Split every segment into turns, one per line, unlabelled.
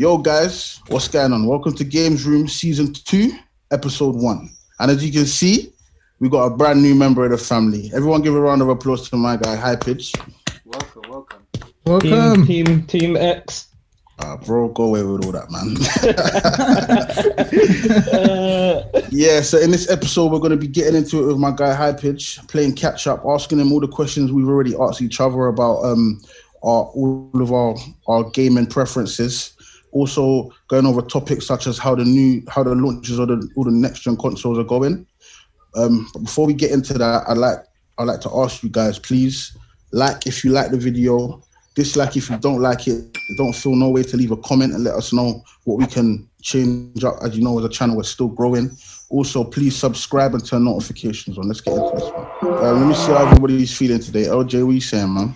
Yo guys, what's going on? Welcome to Games Room Season 2, Episode 1. And as you can see, we got a brand new member of the family. Everyone give a round of applause to my guy, Hypage.
Welcome.
Team X.
Bro, go away with all that, man. Yeah, so in this episode, we're going to be getting into it with my guy, Hypage, playing catch up, asking him all the questions we've already asked each other about all of our gaming preferences. Also going over topics such as how the launches of all the next-gen consoles are going. But before we get into that, I'd like to ask you guys, please, like if you like the video, dislike if you don't like it. Don't feel no way to leave a comment and let us know what we can change up. As you know, as a channel, we're still growing. Also, please subscribe and turn notifications on. Let's get into this one. Let me see how everybody's feeling today. LJ, what are you saying, man?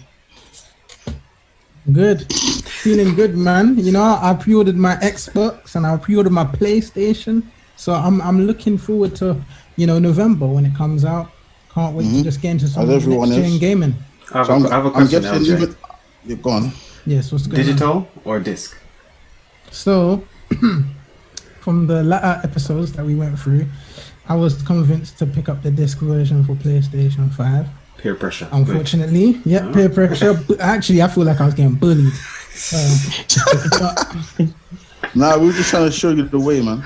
Good. Feeling good, man. You know, I pre-ordered my Xbox and I pre-ordered my PlayStation. So I'm looking forward to, November when it comes out. Can't wait to just get into some next-gen gaming.
I have a question, LJ.
You're gone.
Yes, what's going on?
Digital or disc?
So, from the latter episodes that we went through, I was convinced to pick up the disc version for PlayStation 5.
Peer pressure.
Unfortunately, peer pressure. Actually, I feel like I was getting bullied.
Nah, we were just trying to show you the way, man.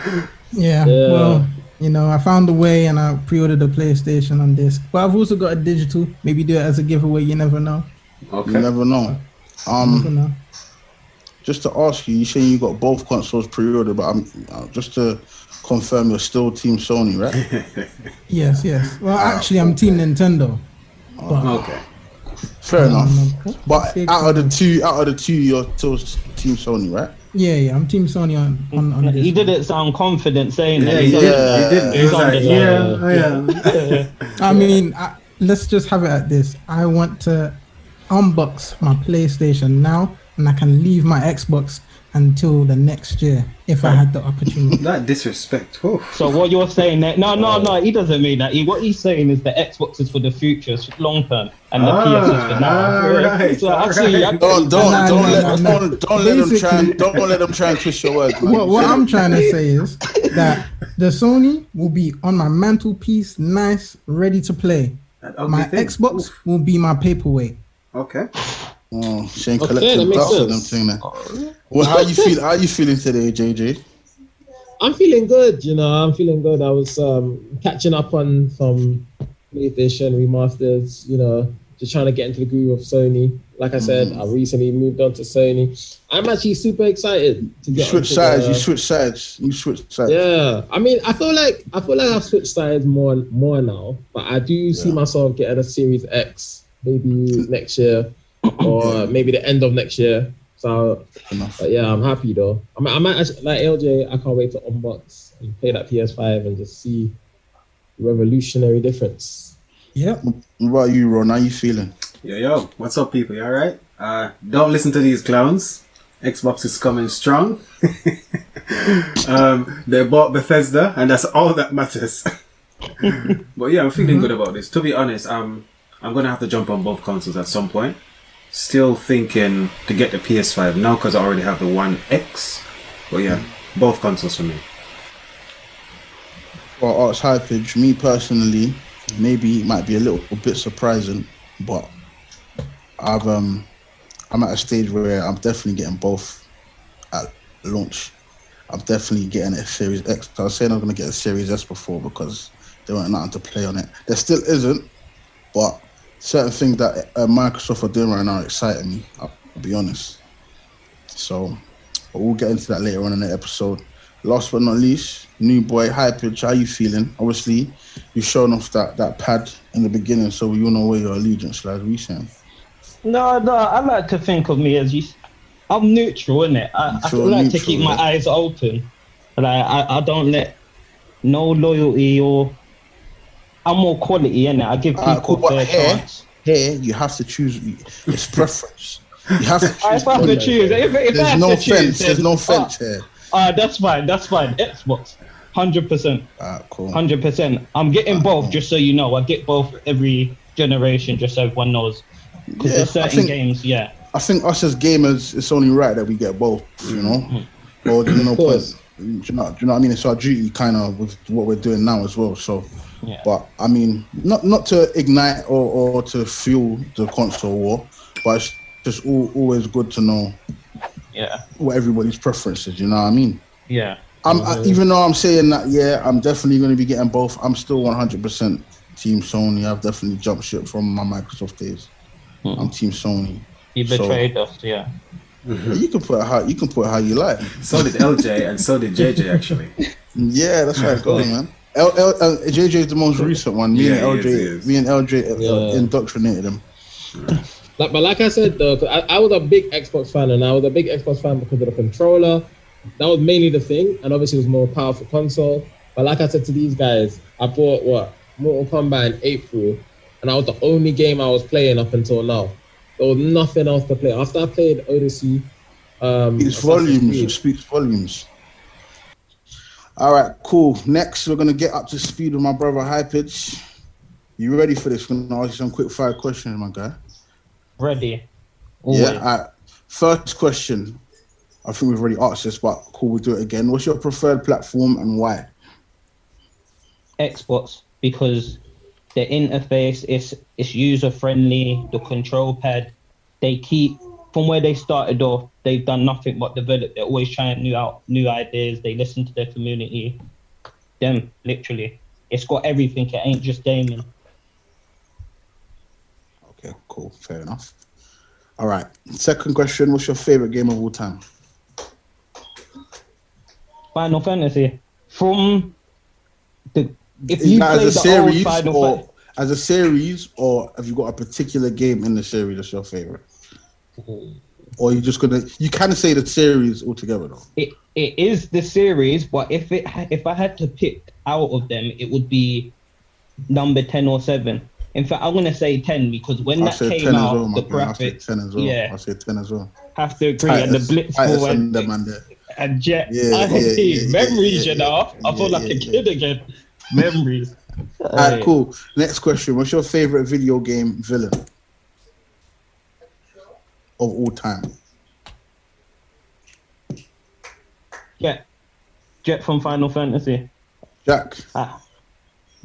Yeah, well, I found a way and I pre-ordered a PlayStation on disc. But I've also got a digital. Maybe do it as a giveaway. You never know.
Okay.
You never know.
Never know.
Just to ask you, you're saying you got both consoles pre-ordered, but just to confirm, you're still Team Sony, right?
Yes. Well, actually, I'm Team Nintendo.
Okay.
Fair enough. But out of the two, you're still Team Sony, right?
Yeah, I'm Team Sony on this.
He didn't sound confident saying that.
He didn't. He was like, yeah.
I mean, let's just have it at this. I want to unbox my PlayStation now, and I can leave my Xbox until the next year if I had the opportunity.
That disrespect. Oof.
So what you're saying that no, he doesn't mean that. What he's saying is the Xbox is for the future, it's long term, and the PS is for now.
Right.
So actually,
don't let them try and twist your words. Man.
What I'm trying to say is that the Sony will be on my mantelpiece, nice, ready to play. My Xbox will be my paperweight.
Okay.
Oh, Shane collecting dust of them thing there. Well, how you feeling today, JayJay?
I'm feeling good. I'm feeling good. I was catching up on some PlayStation remasters. Just trying to get into the groove of Sony. Like I said, I recently moved on to Sony. I'm actually super excited to get.
You switch sides.
Yeah, I mean, I feel like I've switched sides more now, but I do see myself getting a Series X maybe next year. Or maybe the end of next year. So, but yeah, I'm happy though. I might actually, like LJ, I can't wait to unbox and play that PS5 and just see the revolutionary difference.
Yep.
What about you, Ron? How you feeling?
Yo, what's up, people? You alright? Don't listen to these clowns. Xbox is coming strong. They bought Bethesda, and that's all that matters. But yeah, I'm feeling good about this. To be honest, I'm gonna have to jump on both consoles at some point. Still thinking to get the PS5 now because I already have the One X. But yeah, both consoles for me.
Well, Arts Hypage, me personally, maybe it might be a little bit surprising, but I'm at a stage where I'm definitely getting both at launch. I'm definitely getting a Series X. I was saying I was going to get a Series S before because there weren't nothing to play on it. There still isn't, but certain things that Microsoft are doing right now are exciting me, I'll be honest. So we'll get into that later on in the episode. Last but not least, new boy Hypage, how you feeling? Obviously, you've shown off that pad in the beginning, so we all know where your allegiance lies. What are you saying?
No, I like to think of me as I'm neutral, innit? I like to keep my eyes open. Like I don't let no loyalty or I'm more quality, innit? I give people a chance.
Here, you have to choose. It's preference. You have to choose.
If I have to choose,
there's no fence. There's no fence here.
That's fine. Xbox, 100%.
Cool.
100%. I'm getting both, just so you know. I get both every generation, just so everyone knows. Because there's certain games,
I think us as gamers, it's only right that we get both, you know. or there's no
Of
point.
course.
Do you know what I mean? It's our duty, kind of, with what we're doing now as well. So, but I mean, not to ignite or to fuel the console war, but it's just always good to know, what everybody's preference is. You know what I mean?
Yeah.
Even though I'm saying that, I'm definitely going to be getting both. I'm still 100% Team Sony. I've definitely jumped ship from my Microsoft days. I'm Team Sony.
You betrayed us, yeah.
You can put it how you like.
So did LJ and so did JayJay actually.
Yeah, that's how it goes, man. JayJay is the most recent one. Me and LJ indoctrinated him.
But like I said, though, I was a big Xbox fan, and I was a big Xbox fan because of the controller. That was mainly the thing, and obviously it was more powerful console. But like I said to these guys, I bought Mortal Kombat in April, and that was the only game I was playing up until now. There was nothing else to play. After I played Odyssey,
it speaks volumes. All right, cool. Next, we're gonna get up to speed with my brother Hypage. You ready for this? We're gonna ask you some quick fire questions, my guy.
Ready. Always.
Yeah. All right. First question. I think we've already asked this, but cool, we'll do it again. What's your preferred platform and why?
Xbox, because the interface is user friendly. The control pad, they keep from where they started off. They've done nothing but develop. They're always trying new ideas. They listen to their community. Them, literally, it's got everything. It ain't just gaming.
Okay, cool, fair enough. All right, second question. What's your favorite game of all time?
Final Fantasy. From the if
Is
you
that
play
as a
the
series
old Final
or
Fantasy.
as a series, or have you got a particular game in the series that's your favorite? Or you can say the series altogether though.
It is the series, but if I had to pick out of them, it would be number 10 or 7. In fact, I'm gonna say 10 because when that came out, the graphics. Yeah,
I say 10 as well.
Have to agree. And the Bulletstorm and Jet. Memories, you know. I feel like a kid again. Memories.
All right, cool. Next question. What's your favorite video game villain of all time?
Jet from Final Fantasy.
Jack.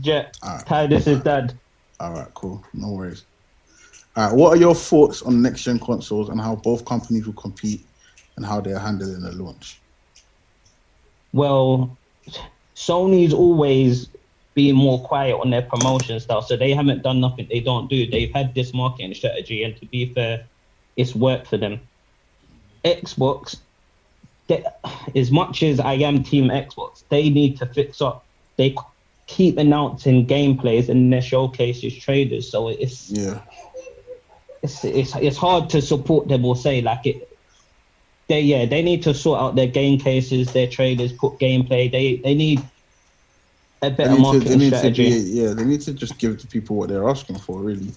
Jet. Tidus is dad.
All right, cool. No worries. All right, what are your thoughts on next-gen consoles and how both companies will compete and how they're handling the launch?
Well, Sony's always been more quiet on their promotion stuff, so they haven't done nothing they don't do. They've had this marketing strategy, and to be fair, it's worked for them. Xbox, as much as I am Team Xbox, they need to fix up. They keep announcing gameplays and their showcases trailers, so it's hard to support them or say like it. They need to sort out their game cases, their trailers, put gameplay. They need a better marketing strategy.
They need to just give the people what they're asking for, really.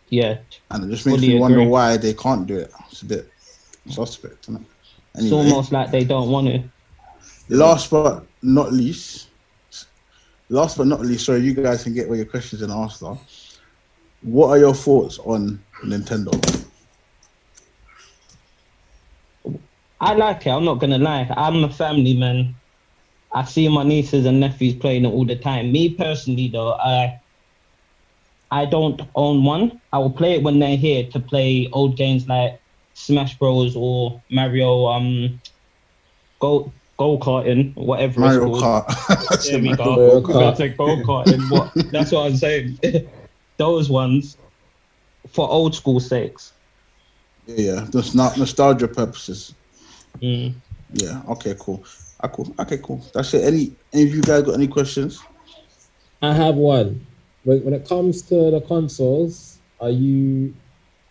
Yeah.
And it just makes me wonder why they can't do it. It's a bit suspect, isn't it? Anyway,
it's almost like they don't want to.
Last but not least, sorry, you guys can get where your questions and asked are. What are your thoughts on Nintendo?
I like it. I'm not gonna lie. I'm a family man. I see my nieces and nephews playing it all the time. Me personally, though, I don't own one. I will play it when they're here to play old games like Smash Bros or Mario. Go-karting, whatever
Mario
it's called.
Kart.
There we go. Go-karting. That's what I'm saying. Those ones for old school sakes.
Yeah, just not nostalgia purposes.
Mm.
Yeah. Okay. Cool. Okay. Cool. That's it. Any of you guys got any questions?
I have one. When it comes to the consoles, are you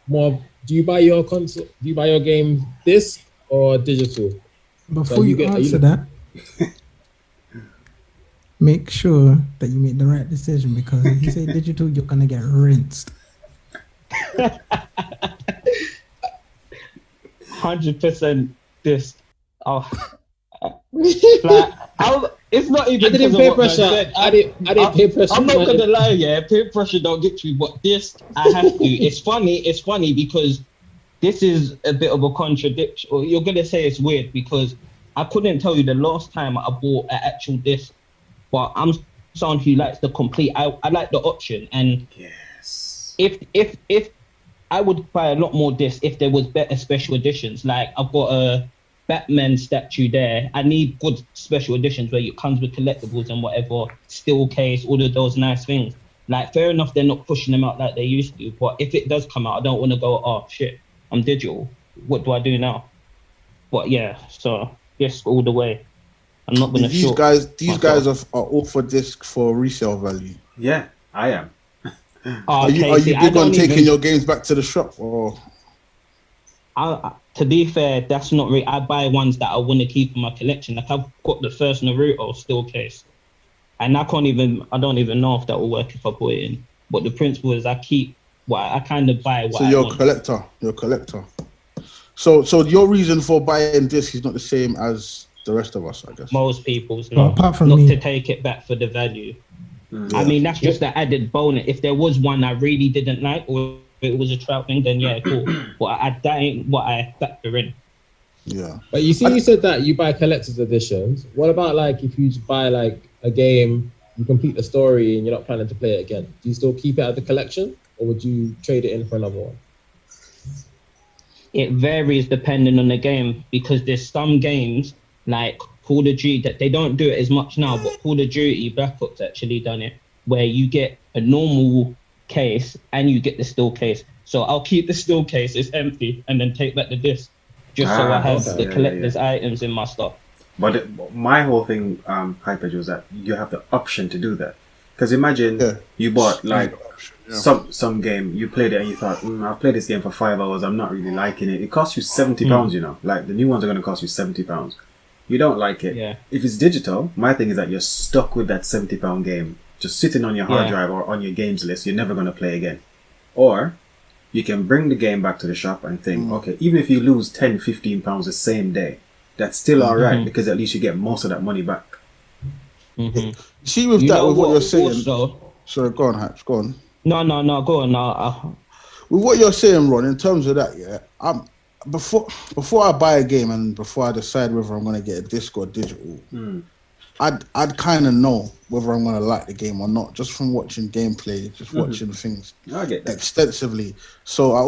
more? Do you buy your console? Do you buy your game disc or digital?
Before you answer that, make sure that you make the right decision, because if you say digital, you're gonna get rinsed.
100% disc. Oh, like, it's not even.
I didn't pay pressure. I didn't pay pressure.
I'm not gonna lie, yeah. Peer pressure don't get to me, but this I have to. It's funny because this is a bit of a contradiction. Or you're gonna say it's weird because I couldn't tell you the last time I bought an actual disc, but I'm someone who likes the complete. I like the option, and if I would buy a lot more discs if there was better special editions. Like I've got a Batman statue there. I need good special editions where it comes with collectibles and whatever, steel case, all of those nice things. Like fair enough, they're not pushing them out like they used to, but if it does come out, I don't want to go, oh shit, I'm digital. What do I do now? But yeah, so yes, all the way. I'm not gonna.
These guys are all for disc for resale value.
Yeah, I am.
Are you big on taking your games back to the shop, or?
To be fair, that's not really. I buy ones that I want to keep in my collection. Like I've got the first Naruto still case, and I don't even know if that will work if I put it in. But the principle is, I kind of buy what. So
you're a collector. So your reason for buying disc is not the same as the rest of us, I guess.
Most people's not. Apart from not me. To take it back for the value. I mean, that's just the added bonus. If there was one I really didn't like, or if it was a trout thing, then yeah, cool. But that ain't what I factor in.
Yeah.
But you said that you buy collector's editions. What about like if you buy like a game, you complete the story and you're not planning to play it again? Do you still keep it as the collection, or would you trade it in for another one?
It varies depending on the game, because there's some games like Call of Duty that they don't do it as much now, but Call of Duty Black Ops actually done it, where you get a normal case and you get the still case. So I'll keep the still case, it's empty, and then take back the disc, just so I have the collector's items in my stock.
But my whole thing, Hypage, was that you have the option to do that. Because imagine you bought like some game, you played it and you thought, I've played this game for 5 hours, I'm not really liking it. It costs you £70, you know, like the new ones are going to cost you £70. You don't like it.
Yeah.
If it's digital, my thing is that you're stuck with that £70 game, just sitting on your hard drive or on your games list. You're never going to play again. Or you can bring the game back to the shop and think, okay, even if you lose £10, £15 the same day, that's still all right, because at least you get most of that money back.
See, with what you're saying. Sorry, go on, Hypes, go on.
No, go on.
With what you're saying, Ron, in terms of that, before I buy a game and before I decide whether I'm going to get a disc or digital, I'd kind of know whether I'm going to like the game or not, just from watching gameplay, just watching things extensively. So I'm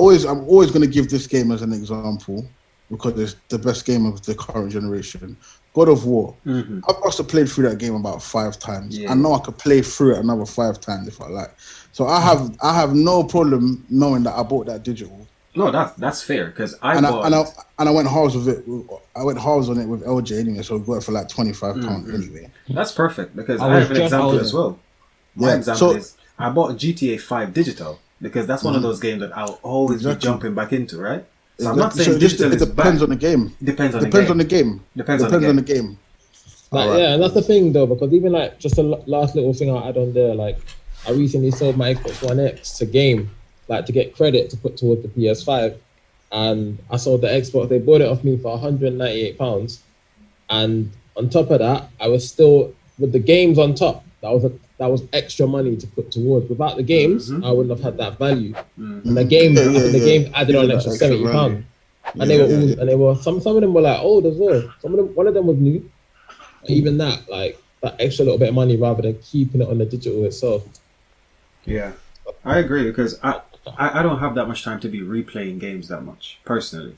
always going to give this game as an example, because it's the best game of the current generation. God of War. I must have played through that game about 5 times. I know I could play through it another 5 times if I like. So I have no problem knowing that I bought that digital.
No, that's fair, because I
went halves with it. I went halves on it with LJ anyway, so it worked for like £25 anyway.
That's perfect, because I have an example as well. My example is I bought GTA 5 digital, because that's one of those games that I'll always be jumping back into, right? So I'm not saying digital is bad. It depends on the game. Depends on the game.
Like, yeah, and that's the thing though, because even like just a last little thing I'll add on there, like I recently sold my Xbox One X to Game, like to get credit to put towards the PS5, and I sold the Xbox. They bought it off me for £198, and on top of that, I was still with the games on top. That was extra money to put towards. Without the games, I wouldn't have had that value. And the game, added on an extra £70, and they were some of them were like old as well. One of them was new. Even that, like that extra little bit of money rather than keeping it on the digital itself.
Yeah, I agree, because I don't have that much time to be replaying games that much personally.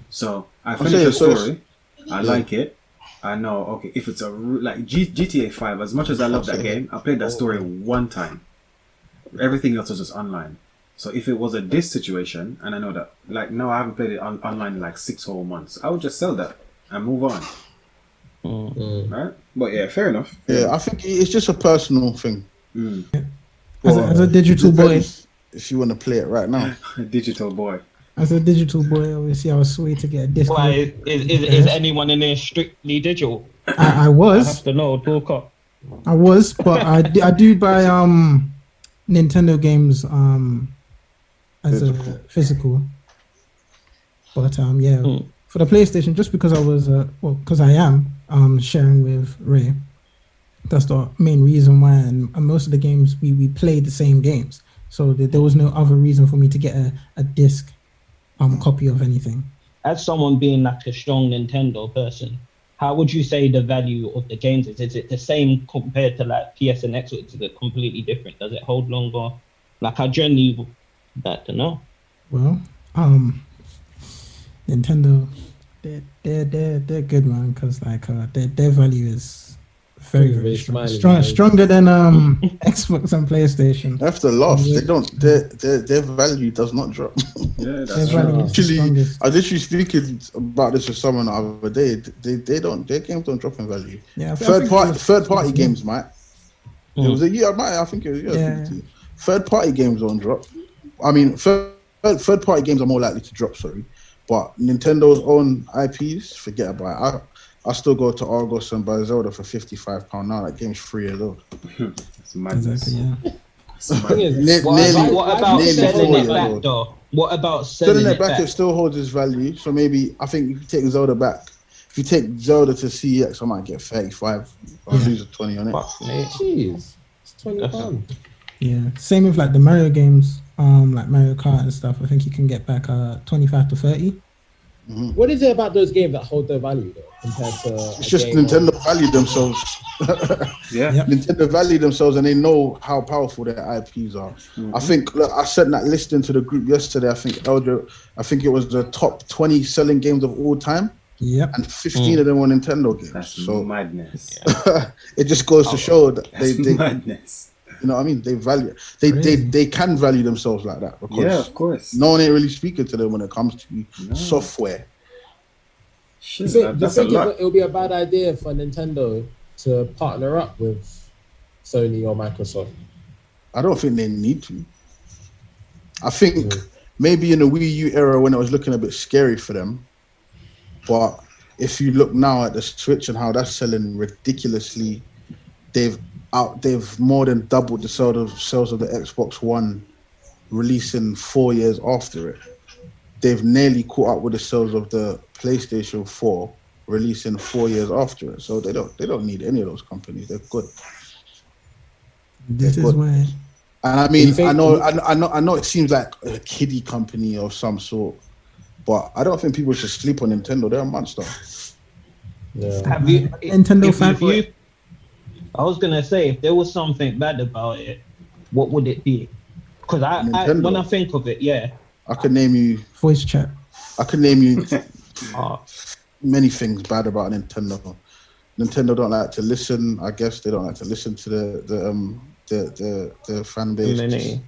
So I finished the story. I like it. I know, okay, if it's like GTA 5, as much as I love that game, I played that story 1 time. Everything else was just online. So if it was a disc situation, and I know that, like, no, I haven't played it online in like 6 whole months, I would just sell that and move on. Right? But yeah, fair enough.
I think it's just a personal thing.
As a digital boy.
If you want to play it right now.
Digital boy.
As a digital boy, obviously, I was sweet to get a disc.
Why is anyone in there strictly digital?
I was.
I have to know. Talk up.
I was, but I do buy Nintendo games as a physical. But for the PlayStation, just because I was because I am sharing with Ray. That's the main reason why, and most of the games we played the same games, so there was no other reason for me to get a disc copy of anything.
As someone being like a strong Nintendo person, how would you say the value of the games is? Is it the same compared to like PS and X, or is it completely different? Does it hold longer? Like, I generally would like to know.
Well, Nintendo, they're good, man, because like their value is very strong, stronger than Xbox and PlayStation.
That's the loss. They don't. Their value does not drop.
Yeah, that's
true.
Actually, I was literally speaking about this with someone the other day. They don't. Their games don't drop in value.
Yeah,
third party games might. It was a year. I think it was a year.
Yeah.
Third party games don't drop. I mean, third party games are more likely to drop. Sorry, but Nintendo's own IPs, forget about it. I still go to Argos and buy Zelda for £55 now. That game's 3 years old.
It's madness.
Exactly,
What about selling it back though? What about selling it back?
It still holds its value. So maybe, I think if you take Zelda back, if you take Zelda to CEX, I might get 35. I'll lose a 20 on it.
Jeez, it's £20.
Yeah, same with like the Mario games, like Mario Kart and stuff. I think you can get back 25 to 30.
Mm-hmm.
What is it about those games that hold their value though, compared to?
It's just Nintendo value themselves. Nintendo value themselves, and they know how powerful their IPs are. I think. Look, I sent that list into the group yesterday. I think it was the top 20 selling games of all time.
Yep.
And 15 of them were Nintendo games.
That's
so
madness.
It just goes to show that
that's
they
madness.
You know what I mean? They can value themselves like that because
of course.
No one ain't really speaking to them when it comes to software.
Shit, that's a lot. It would be a bad idea for Nintendo to partner up with Sony or Microsoft.
I don't think they need to. I think maybe in the Wii U era when it was looking a bit scary for them, but if you look now at the Switch and how that's selling ridiculously, they've more than doubled the sales of the Xbox One, releasing 4 years after it. They've nearly caught up with the sales of the PlayStation 4, releasing 4 years after it. So they don't need any of those companies. They're good.
This is why.
And I mean, I know it seems like a kiddie company of some sort, but I don't think people should sleep on Nintendo. They're a monster.
Yeah.
Have you
Nintendo fan?
I was gonna say, if there was something bad about it, what would it be? Because I when I think of it,
I could name you
voice chat.
I could name you many things bad about Nintendo. Nintendo don't like to listen. I guess they don't like to listen to the fan base.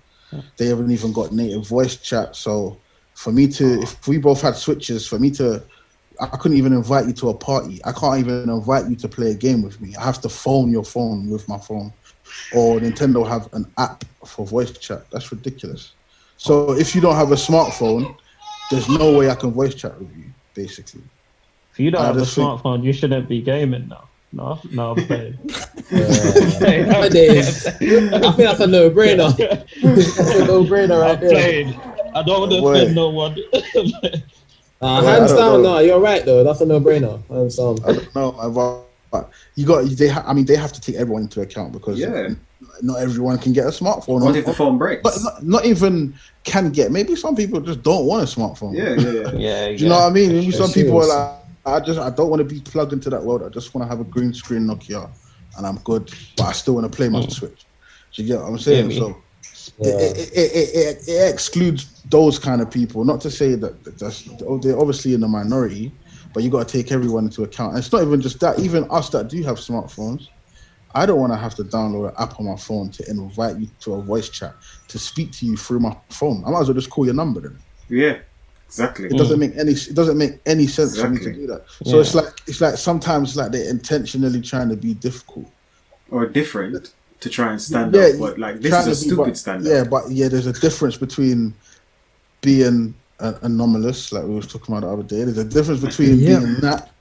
They haven't even got native voice chat. So for me to, if we both had Switches, I couldn't even invite you to a party. I can't even invite you to play a game with me. I have to phone your phone with my phone. Or Nintendo have an app for voice chat. That's ridiculous. So if you don't have a smartphone, there's no way I can voice chat with you, basically.
If you don't have a smartphone, you shouldn't be gaming now. No, I'm playing.
Nowadays, I think that's a no-brainer. That's a no-brainer right there.
I don't want to offend no one.
Hands down, no, you're right though. That's a no-brainer. Hands down.
I don't know, but they have to take everyone into account because not everyone can get a smartphone.
What if the phone breaks?
But not even can get. Maybe some people just don't want a smartphone.
Yeah.
Do you know what I mean? Maybe some people are like, I don't want to be plugged into that world. I just want to have a green screen Nokia, and I'm good. But I still want to play my Switch. Do you get what I'm saying? So. It excludes those kind of people. Not to say that they're obviously in the minority, but you got to take everyone into account. And it's not even just that. Even us that do have smartphones, I don't want to have to download an app on my phone to invite you to a voice chat to speak to you through my phone. I might as well just call your number then.
Yeah, exactly.
It doesn't make any sense for me to do that. So it's like sometimes like they're intentionally trying to be difficult
or different. To try and stand up, but like this is a stupid stand up.
There's a difference between being anomalous, like we were talking about the other day. There's a difference between being that.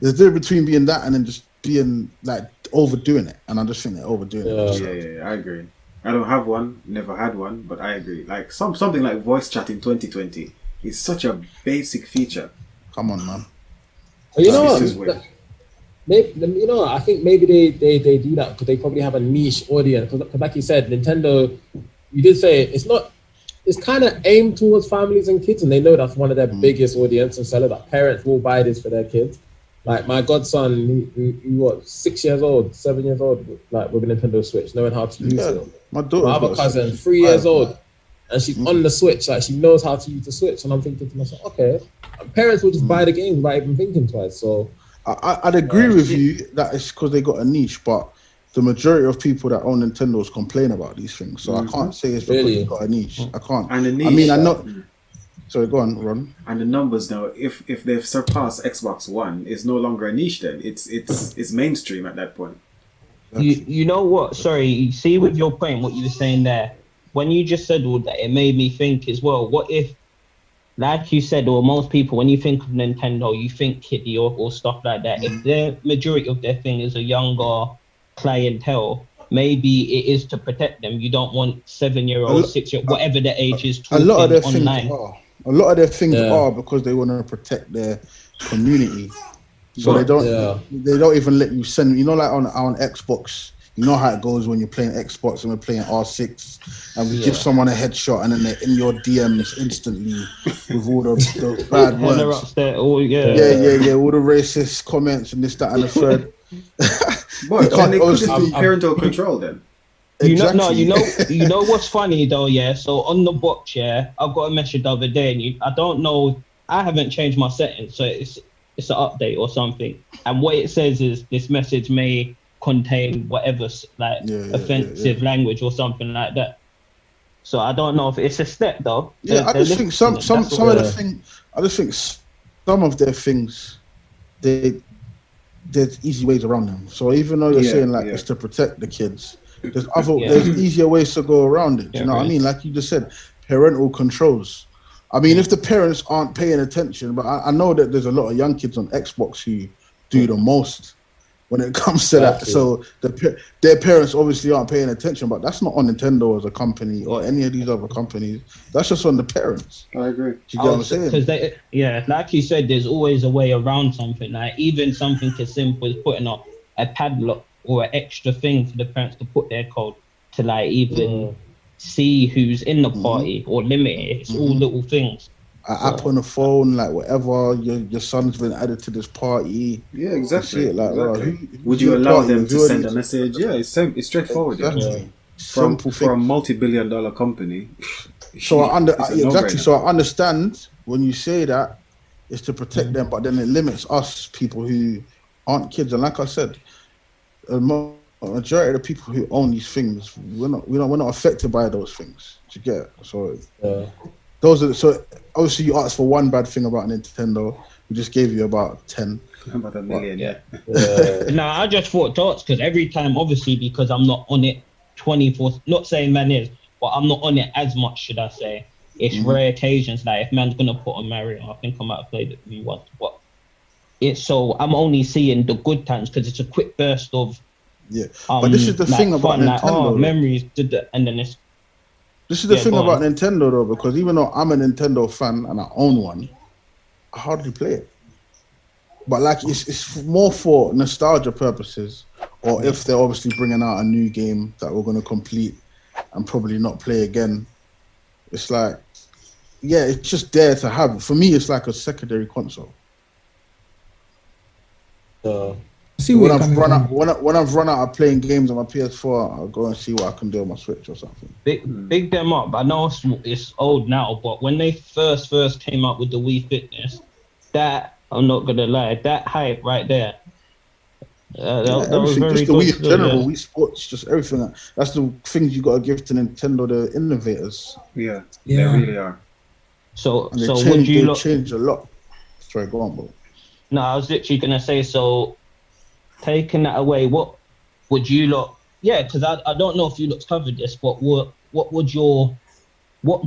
There's a difference between being that and then just being like overdoing it. And I just think they're overdoing it.
Yeah, I agree. I don't have one, never had one, but I agree. Like something like voice chat in 2020 is such a basic feature.
Come on, man.
Well, you know what? I think maybe they do that because they probably have a niche audience. Because like you said, Nintendo, you did say it's kind of aimed towards families and kids, and they know that's one of their biggest audience and sellers. That parents will buy this for their kids. Like my godson, who what, 6 years old, 7 years old, like with a Nintendo Switch, knowing how to use it.
My daughter,
my other cousin, 3 years old, and she's on the Switch, like she knows how to use the Switch, and I'm thinking to myself, okay, parents will just buy the game without even thinking twice. So
I'd agree with you that it's because they got a niche, but the majority of people that own Nintendos complain about these things. So I can't say it's because they got a niche. I can't.
And the niche,
I mean, I'm not. Sorry, go on, Ron.
And the numbers now, if they've surpassed Xbox One, it's no longer a niche. Then it's mainstream at that point.
You know what? Sorry, you see with your point, what you were saying there, when you just said all that, it made me think as well. What if, like you said, or most people, when you think of Nintendo, you think kiddie or stuff like that. If the majority of their thing is a younger clientele, maybe it is to protect them. You don't want 7-year-olds, 6-year, whatever their age is, talking online.
A lot of their things are because they want to protect their community. So they don't even let you send, like on Xbox, you know how it goes when you're playing Xbox and we're playing R6 and we give someone a headshot and then they're in your DMs instantly with all the bad words.
All
the racist comments and this, that and the third.
But they could just do parental control then.
Exactly.
You know what's funny though, yeah? So on the box, I've got a message the other day and I don't know, I haven't changed my settings, so it's an update or something. And what it says is this message may contain whatever offensive language or something like that. So I don't know if it's a step though.
I just think some of the things, I just think some of their things, there's easy ways around them. So even though you're saying it's to protect the kids, there's easier ways to go around it. Do you know what I mean? Like you just said, parental controls. I mean, if the parents aren't paying attention, but I know that there's a lot of young kids on Xbox who do the most when it comes to that. So their parents obviously aren't paying attention, but that's not on Nintendo as a company or any of these other companies. That's just on the parents.
I agree.
Do you get what I'm saying?
Because like you said, there's always a way around something. Like even something as simple as putting up a padlock or an extra thing for the parents to put their code to like even see who's in the party or limit it. It's all little things.
An app on the phone, like whatever, your son's been added to this party.
Yeah, exactly.
Shit, like,
would you allow them to send a message? Yeah, it's straightforward.
Exactly.
For a multi-billion-dollar company.
So I understand when you say that it's to protect them, but then it limits us people who aren't kids. And like I said, a majority of the people who own these things, we're not affected by those things. Do you get it? So so obviously you asked for one bad thing about Nintendo. We just gave you about 10.
About a million,
I just thought thoughts because every time, obviously, because I'm not on it 24. Not saying man is, but I'm not on it as much. Should I say? It's rare occasions. Like if man's gonna put on Mario, I think I might have played it with you once, but it's so I'm only seeing the good times because it's a quick burst of
but this is the thing about Nintendo.
Memories did that, and then it's.
This is the thing about Nintendo though, because even though I'm a Nintendo fan and I own one, I hardly play it. But like it's more for nostalgia purposes, or if they're obviously bringing out a new game that we're going to complete and probably not play again. It's like, it's just there to have. For me, it's like a secondary console. When I've run out of playing games on my PS4, I'll go and see what I can do on my Switch or something.
Big them up. I know it's old now, but when they first came out with the Wii Fitness, that I'm not gonna lie, that hype right there. That was very
just the Wii in general, Wii Sports, just everything. That's the things you got to give to Nintendo, the innovators.
Yeah, they really are.
So
would you change a lot? Sorry, go on, bro.
No, I was literally gonna say so. Taking that away, what would you lot? Yeah, because I don't know if you lot covered this, but what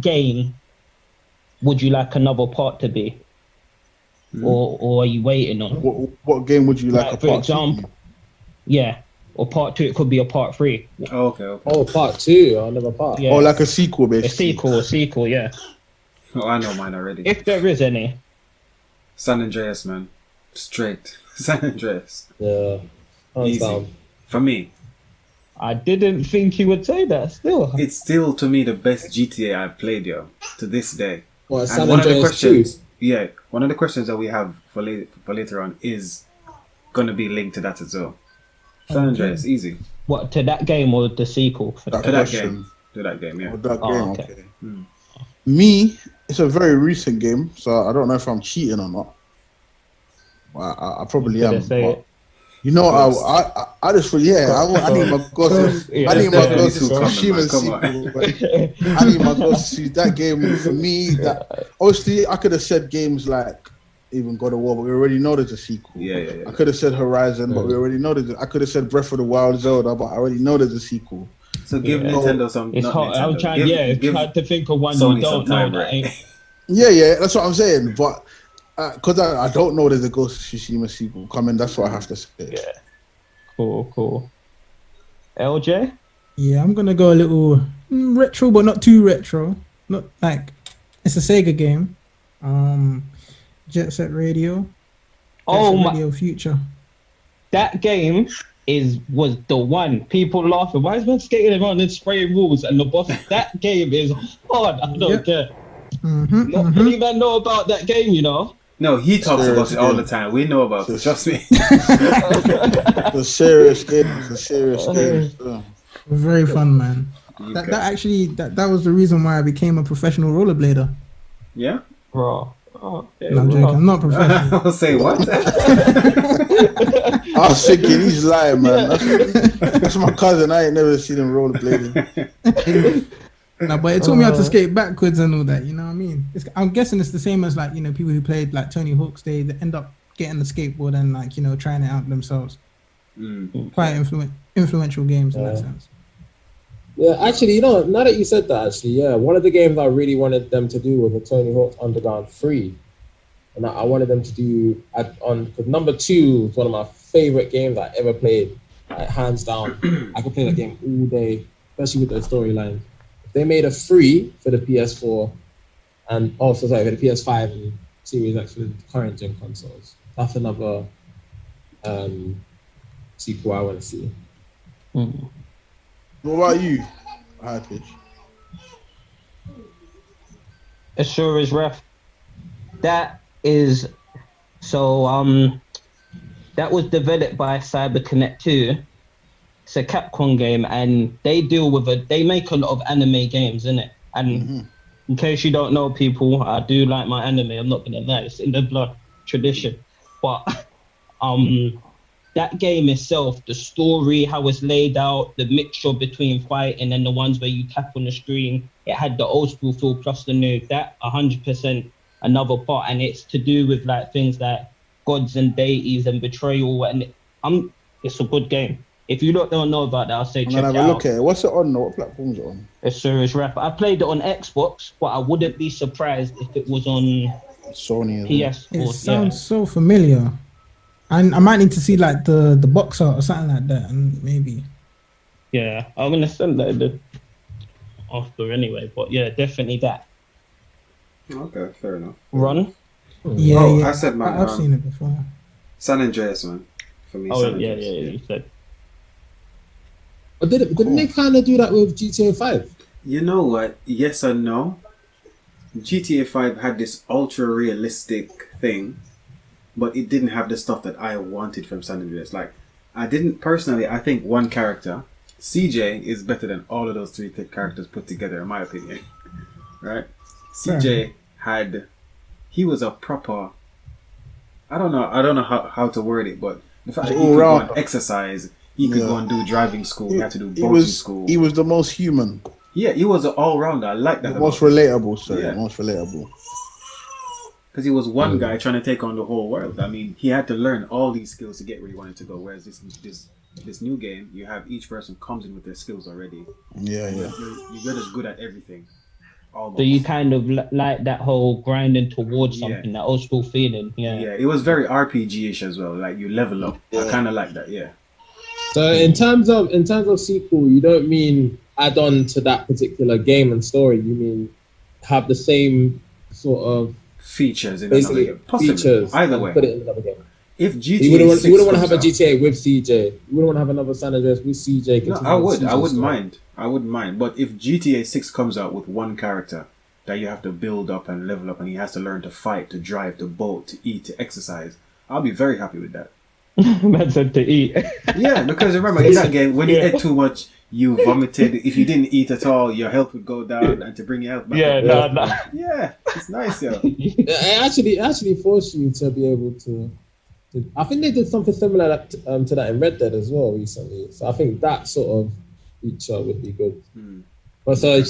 game would you like another part to be, or are you waiting on?
What game would you like a part?
For example, or part 2. It could be a part 3.
Oh, okay.
Oh, part 2. I never part.
Yeah. Or like a sequel, basically.
A sequel. Yeah.
Oh, I know mine already.
If there is any.
San Andreas, man. Straight. San Andreas.
Yeah.
Easy. For me.
I didn't think you would say that still.
It's still, to me, the best GTA I've played, to this day.
Well, San Andreas 2?
Yeah, one of the questions that we have for later on is, gonna be linked to that as well. San Andreas, easy.
What, to that game or the sequel?
To that game. To that game, yeah.
Oh, that game, okay.
Mm.
Me, it's a very recent game, so I don't know if I'm cheating or not. I probably am. But, you know, I just feel, I need my Ghost. I need my Ghost of Tsushima sequel. I need my Ghost to see that game for me. That obviously I could have said games like even God of War, but we already know there's a sequel.
Yeah.
I could have said Horizon, but we already know there's. I could have said Breath of the Wild, Zelda, but I already know there's a sequel.
So give Nintendo some.
It's hard.
Nintendo.
I'm trying. It's hard to think of one
Sony
you don't
time,
know.
right?
Yeah, that's what I'm saying. But because I don't know there's a Ghost of Tsushima sequel coming, that's what I have to say.
Yeah. Cool. LJ?
Yeah, I'm gonna go a little retro, but not too retro. Not like it's a Sega game. Jetset Radio. Radio Future.
That game was the one. People laughing. Why is man skating around and spraying walls and the boss? That game is hard. I don't care. Not many men know about that game, you know.
No, he talks about it all the time. We know about it. Trust me.
The serious games.
Very fun, man. That was the reason why I became a professional rollerblader.
Yeah,
bro. Oh, okay.
No, I'm joking. I'm not professional.
I'll say what?
I was thinking he's lying, man. That's my cousin. I ain't never seen him rollerblading.
No, but it taught me how to skate backwards and all that. You know what I mean? I'm guessing it's the same as like people who played like Tony Hawk's. They end up getting the skateboard and like trying it out themselves. Quite influential games in that sense.
Yeah, actually, now that you said that, one of the games I really wanted them to do was a Tony Hawk's Underground 3. And I wanted them to do because number 2 was one of my favorite games I ever played, like, hands down. I could play that game all day, especially with the storyline. If they made a 3 for the PS4 and also for the PS5 and Series X for the current gen consoles, that's another sequel I want to see.
What about you, Hypage?
It sure is ref. That is that was developed by CyberConnect 2. It's a Capcom game, and they make a lot of anime games, innit? And in case you don't know, people, I do like my anime. I'm not gonna lie, it's in the blood tradition. But that game itself, the story, how it's laid out, the mixture between fighting and the ones where you tap on the screen, it had the old school feel plus the new. That 100% another part, and it's to do with like things like gods and deities and betrayal, and it's a good game. If you don't know about that, I'll say check it out.
Look at it. What's it on? What platform is it on?
It's serious rap. I played it on Xbox, but I wouldn't be surprised if it was on
Sony.
PS4.
It sounds so familiar. And I might need to see like the box art or something like that, and maybe.
Yeah, I'm gonna send that after anyway. But yeah, definitely that.
Okay, fair enough.
Run.
Yeah.
I said man.
I've seen it before.
San Andreas, man. For me.
Oh yeah. You said.
But didn't they kind of do that with GTA 5?
You know what? Yes and no. GTA 5 had this ultra realistic thing, but it didn't have the stuff that I wanted from San Andreas. Like, I think one character, CJ, is better than all of those 3 characters put together, in my opinion. Right? CJ he was a proper, I don't know how to word it, but the fact that he could go and exercise, he could go and do driving school, he had to do boating school.
He was the most human.
Yeah, he was an all-rounder. I like that.
The most relatable, most relatable.
Because he was one guy trying to take on the whole world. I mean, he had to learn all these skills to get where he wanted to go. Whereas this new game, you have each person comes in with their skills already.
Yeah.
You're just good at everything. Almost.
So you kind of like that whole grinding towards something, that old school feeling. Yeah,
it was very RPG-ish as well. Like you level up. I kind of like that. Yeah.
So in terms of sequel, you don't mean add on to that particular game and story. You mean have the same sort of
features in another game. Possibly. Either way.
Put it in another game.
If GTA
you wouldn't want to have a GTA with CJ. You wouldn't want to have another San Andreas with CJ.
No, I wouldn't mind. I wouldn't mind. But if GTA 6 comes out with one character that you have to build up and level up, and he has to learn to fight, to drive, to boat, to eat, to exercise, I'll be very happy with that.
Man said to eat.
Yeah, because remember in that game, when you ate too much, you vomited. If you didn't eat at all, your health would go down, and to bring your health back. Yeah, it's nice, yo.
It actually forced you to be able to. I think they did something similar to that in Red Dead as well recently. So I think that sort of feature would be good. But so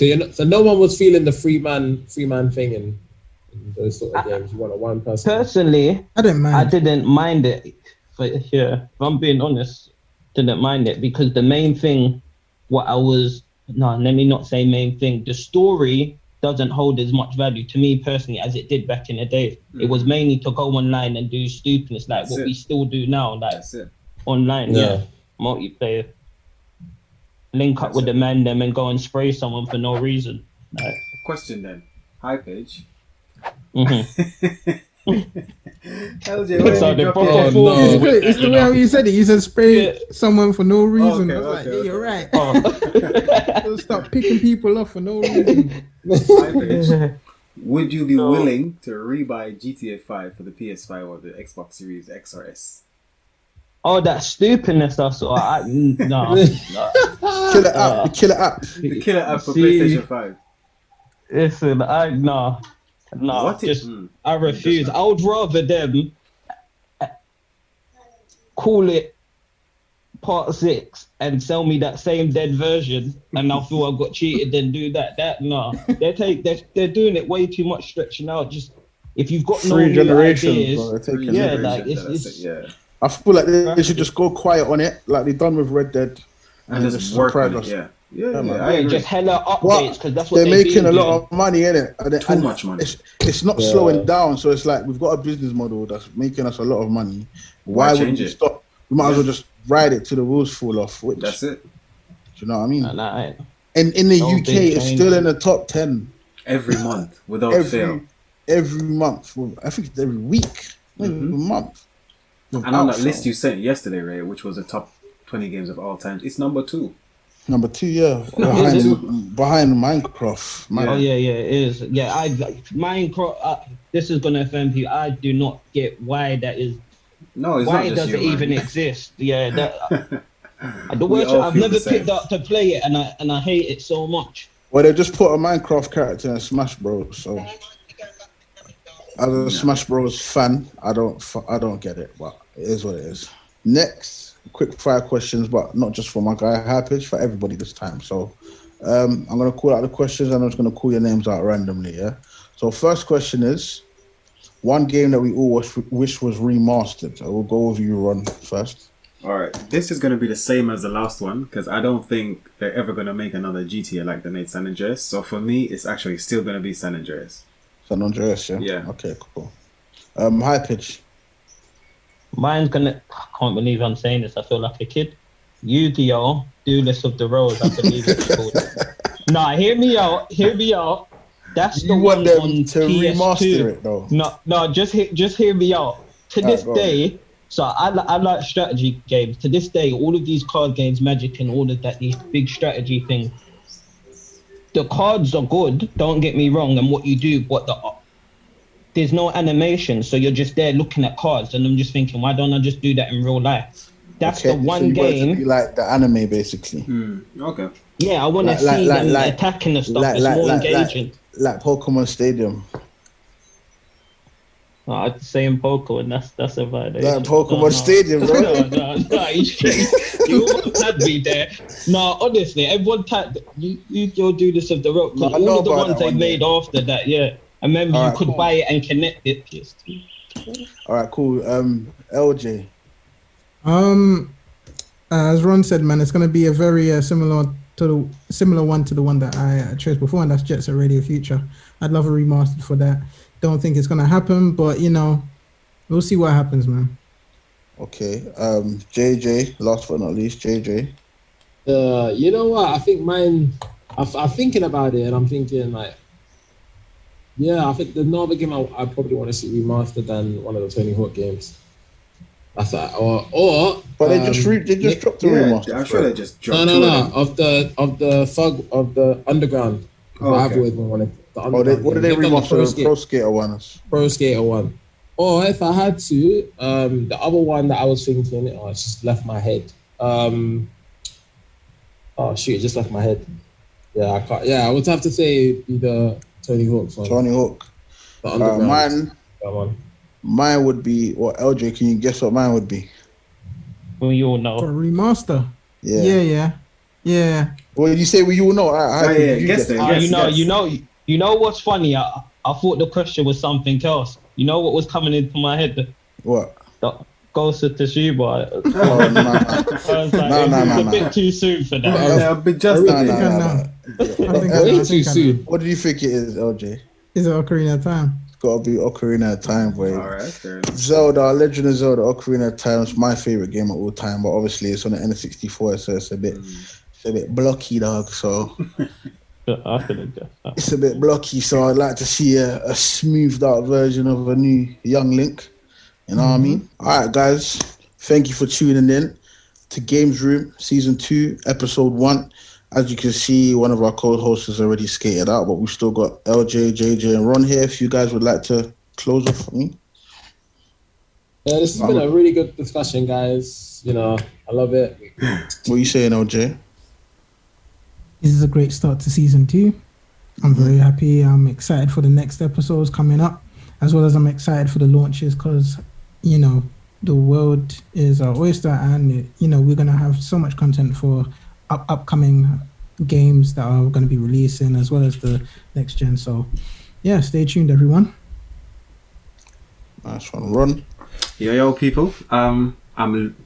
no one was feeling the free man thing in those sort of games. You want a one person.
Personally,
I didn't mind
it. But yeah, if I'm being honest, didn't mind it because the main thing, let me not say main thing. The story doesn't hold as much value to me personally as it did back in the day. It was mainly to go online and do stupidness like we still do now, like online, multiplayer. Link up with the man them and go and spray someone for no reason. Like,
question then, Hypage.
LJ,
it's the way how you said it. You said spray someone for no reason. I was like, yeah, you're right. Don't stop picking people off for no reason.
Hypage, would you be willing to rebuy GTA 5 for the PS5 or the Xbox Series X or S?
Oh, that stupidness stuff. So no.
Killer app.
The killer app for PlayStation 5.
Listen, no. I refuse. I would rather them call it Part 6 and sell me that same dead version, and I feel I got cheated. Than do that. They're doing it way too much, stretching out. Just if you've got no new ideas,
I feel like they should just go quiet on it, like they've done with Red Dead,
and just work on it. Yeah,
just hella updates because that's what
they're making a lot of money in it.
Too much money.
It's not slowing down, so it's like we've got a business model that's making us a lot of money. Why would we stop? We might as well just ride it till the wheels fall off.
That's it.
Do you know what I mean?
And
in the UK, it's still in the top 10
every month without fail.
Every month, I think it's every week, every month.
And on that list you sent yesterday, Ray, which was the top 20 games of all time, it's number 2.
Number 2, yeah, behind Minecraft.
Oh yeah, it is. Yeah, Minecraft. This is gonna offend you. I do not get why that is.
No, it's
why
not just
does it even exist? Yeah, the worst. I've never picked up to play it, and I hate it so much.
Well, they just put a Minecraft character in Smash Bros. So, as a Smash Bros. Fan, I don't get it, but it is what it is. Next. Quick fire questions, but not just for my guy Hypage, for everybody this time. So I'm going to call out the questions and I'm just going to call your names out randomly, yeah? So first question is, one game that we all wish was remastered. I will go with you, Ron, first.
All right. This is going to be the same as the last one because I don't think they're ever going to make another GTA like they made San Andreas. So for me, it's actually still going to be San Andreas.
San Andreas, yeah?
Yeah.
Okay, cool. Hypage.
Mine's gonna. I can't believe I'm saying this. I feel like a kid. Yu-Gi-Oh! Duelist of the Rose. I believe it's called. Nah, hear me out. That's the one on
to
PS2.
Remaster it though.
No, just hear me out. To this day, so I like strategy games. To this day, all of these card games, Magic and all of that, these big strategy things. The cards are good. Don't get me wrong. And what you do, there's no animation, so you're just there looking at cards, and I'm just thinking, why don't I just do that in real life? That's the one game.
Want it to be like the anime, basically.
Okay.
Yeah, I want to see them attacking the stuff. It's more engaging.
Like Pokemon Stadium.
I'd say in Pokemon, that's a violation.
Like Pokemon Stadium, bro.
No, you almost had me there. No, honestly, everyone you'll do this of the rope. All of the ones they made after that, yeah. I remember you could buy it and connect it.
All right, cool. LJ.
As Ron said, man, it's going to be a very similar one to the one that I chose before, and that's Jetset Radio Future. I'd love a remastered for that. Don't think it's going to happen, but we'll see what happens, man.
Okay. JayJay, last but not least, JayJay.
You know what? I think mine. I'm thinking about it, and I'm thinking like. Yeah, I think the another game I probably want to see remastered than one of the Tony Hawk games. That's that, or. But
they just dropped the remaster.
I'm sure they just dropped.
No. Of the Underground.
Oh, okay.
I've always been wanting.
What did they remaster? Pro Skater 1.
Pro Skater 1. Or if I had to, the other one that I was thinking, it just left my head. It just left my head. Yeah, I can't. Yeah, I would have to say be the Tony Hawk one.
Tony Hawk.
The Underground.
Mine would be. What, LJ? Can you guess what mine would be?
We all know.
For a remaster. Yeah.
Well, you say we all know.
Guess.
You know what's funny? I thought the question was something else. You know what was coming into my head?
What?
The Ghost of Tsushima.
No.
A bit too soon for that.
Way too soon.
What do you think it is, LJ?
Is it Ocarina of Time?
It's got to be Ocarina of Time, boy.
All right, fair enough.
Zelda, Legend of Zelda, Ocarina of Time is my favorite game of all time, but obviously it's on the N64, so it's a bit blocky, dog. So it's a bit blocky. So I'd like to see a smoothed out version of a new young Link. You know what I mean? All right, guys. Thank you for tuning in to Games Room Season 2, Episode 1. As you can see, one of our co-hosts has already skated out, but we've still got LJ, JayJay, and Ron here. If you guys would like to close off for me.
Yeah, this has been a really good discussion, guys. You know, I love it.
What are you saying, LJ?
This is a great start to Season 2. I'm very happy. I'm excited for the next episodes coming up, as well as I'm excited for the launches because, you know, the world is our oyster and, you know, we're going to have so much content for upcoming games that are going to be releasing, as well as the next gen. So yeah, stay tuned, everyone.
Nice one. Ron.
Yo people, I'm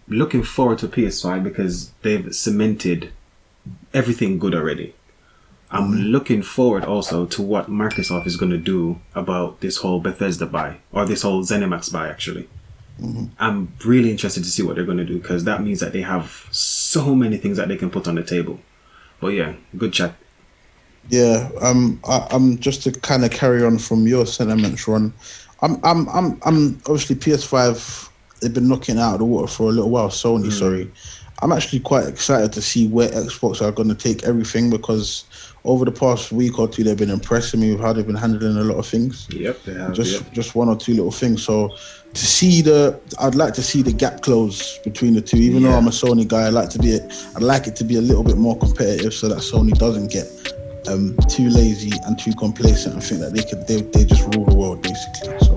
looking forward to PS5 because they've cemented everything good already. I'm looking forward also to what Microsoft is going to do about this whole Bethesda buy, or this whole ZeniMax buy actually. I'm really interested to see what they're going to do because that means that they have so many things that they can put on the table. But yeah, good chat.
Yeah, I'm just to kind of carry on from your sentiments, Ron. I'm obviously PS5. They've been knocking it out of the water for a little while. Sony, sorry. I'm actually quite excited to see where Xbox are going to take everything because over the past week or two, they've been impressing me with how they've been handling a lot of things.
Yep, they have.
Just one or two little things. So I'd like to see the gap close between the two. Even though I'm a Sony guy, I'd like it to be a little bit more competitive so that Sony doesn't get too lazy and too complacent and think that they just rule the world basically. So